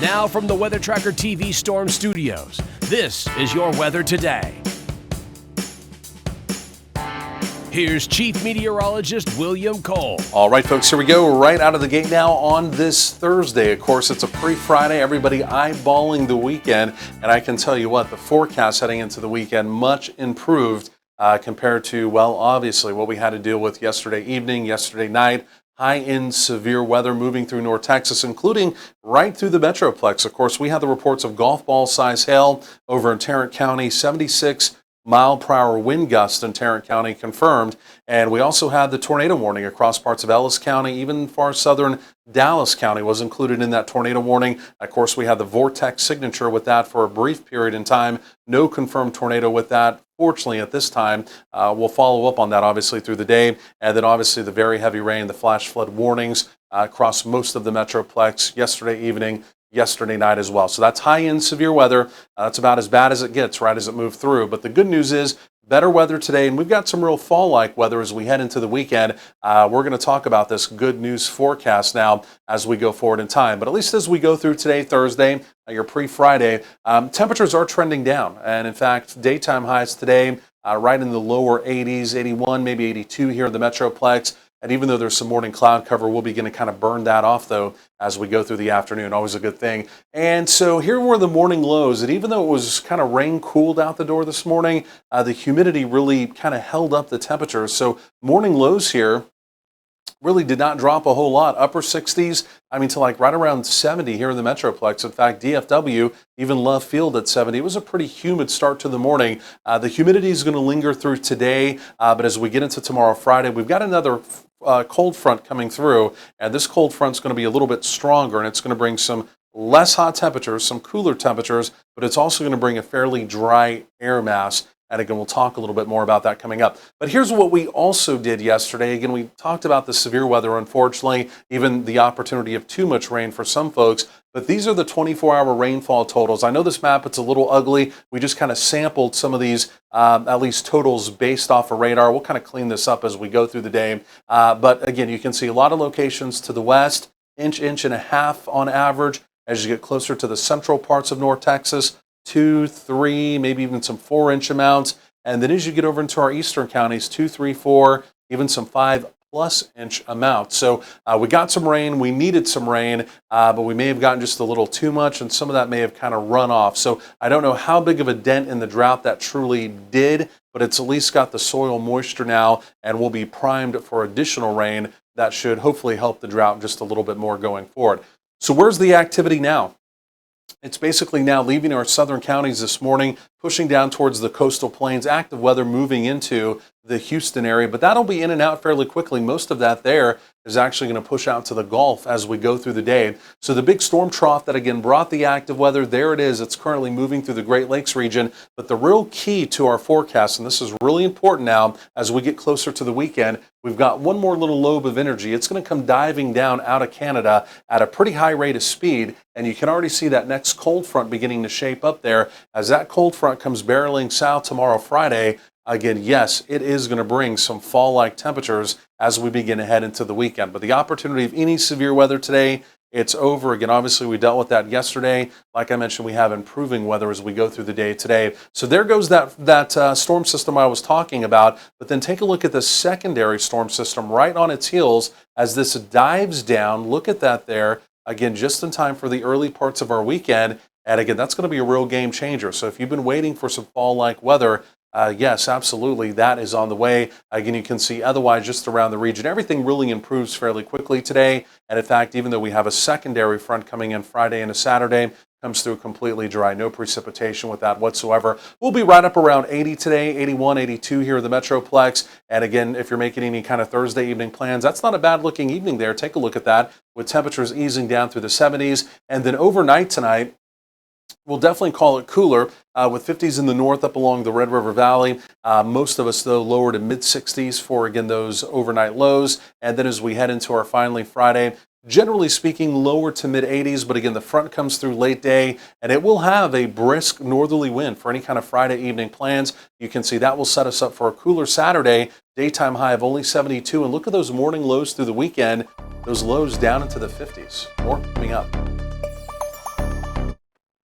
Now from the Weather Tracker TV Storm Studios, this is your weather today. Here's Chief Meteorologist William Cole. All right, folks, here we go. Right out of the gate now on this Thursday. Of course, it's a pre-Friday. Everybody eyeballing the weekend. And I can tell you what, the forecast heading into the weekend much improved compared to, well, obviously what we had to deal with yesterday evening, yesterday night. High-end severe weather moving through North Texas, including right through the Metroplex. Of course, we had the reports of golf ball size hail over in Tarrant County, 76-mile-per-hour wind gusts in Tarrant County confirmed. And we also had the tornado warning across parts of Ellis County, even far southern Dallas County was included in that tornado warning. Of course, we had the vortex signature with that for a brief period in time. No confirmed tornado with that. Fortunately, at this time, we'll follow up on that obviously through the day. And then obviously the very heavy rain, the flash flood warnings across most of the Metroplex yesterday evening, yesterday night as well. So that's high-end severe weather. That's about as bad as it gets right as it moved through. But the good news is better weather today, and we've got some real fall-like weather as we head into the weekend. We're going to talk about this good news forecast now as we go forward in time. But at least as we go through today, Thursday, your pre-Friday, temperatures are trending down. And in fact, daytime highs today right in the lower 80s, 81, maybe 82 here in the Metroplex. And even though there's some morning cloud cover, we'll begin to kind of burn that off, though, as we go through the afternoon. Always a good thing. And so here were the morning lows. And even though it was kind of rain-cooled out the door this morning, the humidity really kind of held up the temperatures. So morning lows here really did not drop a whole lot. Upper 60s, to like right around 70 here in the Metroplex. In fact, DFW, even Love Field at 70. It was a pretty humid start to the morning. The humidity is going to linger through today, but as we get into tomorrow, Friday, we've got another cold front coming through, and this cold front is going to be a little bit stronger, and it's going to bring some less hot temperatures, some cooler temperatures, but it's also going to bring a fairly dry air mass. And again, we'll talk a little bit more about that coming up. But here's what we also did yesterday. Again, we talked about the severe weather, unfortunately, even the opportunity of too much rain for some folks. But these are the 24-hour rainfall totals. I know this map, it's a little ugly. We just kind of sampled some of these, at least totals based off of radar. We'll kind of clean this up as we go through the day. But again, you can see a lot of locations to the west, inch and a half on average. As you get closer to the central parts of North Texas, 2, 3, maybe even some 4-inch amounts. And then as you get over into our eastern counties, 2, 3, 4, even some 5+ inch amounts. So we got some rain. We needed some rain, but we may have gotten just a little too much, and some of that may have kind of run off. So I don't know how big of a dent in the drought that truly did, but it's at least got the soil moisture now, and we'll be primed for additional rain that should hopefully help the drought just a little bit more going forward. So where's the activity now? It's basically now leaving our southern counties this morning, pushing down towards the coastal plains, active weather moving into the Houston area, but that'll be in and out fairly quickly. Most of that there is actually going to push out to the Gulf as we go through the day. So the big storm trough that again brought the active weather, there it is. It's currently moving through the Great Lakes region. But the real key to our forecast, and this is really important now as we get closer to the weekend, we've got one more little lobe of energy. It's going to come diving down out of Canada at a pretty high rate of speed. And you can already see that next cold front beginning to shape up there. As that cold front comes barreling south tomorrow, Friday, again, yes, it is going to bring some fall-like temperatures as we begin to head into the weekend. But the opportunity of any severe weather today, it's over. Again, obviously, we dealt with that yesterday. Like I mentioned, we have improving weather as we go through the day today. So there goes that storm system I was talking about. But then take a look at the secondary storm system right on its heels as this dives down. Look at that there. Again, just in time for the early parts of our weekend. And again, that's going to be a real game changer. So if you've been waiting for some fall-like weather, yes, absolutely, that is on the way. Again, you can see otherwise just around the region, everything really improves fairly quickly today. And in fact, even though we have a secondary front coming in Friday and a Saturday, comes through completely dry, no precipitation with that whatsoever. We'll be right up around 80 today, 81, 82 here in the Metroplex. And again, if you're making any kind of Thursday evening plans, that's not a bad looking evening there. Take a look at that with temperatures easing down through the 70s. And then overnight tonight, we'll definitely call it cooler with 50s in the north up along the Red River Valley. Most of us, though, lower to mid-60s for, again, those overnight lows. And then as we head into our finally Friday, generally speaking, lower to mid-80s. But again, the front comes through late day, and it will have a brisk northerly wind for any kind of Friday evening plans. You can see that will set us up for a cooler Saturday. Daytime high of only 72. And look at those morning lows through the weekend. Those lows down into the 50s. More coming up.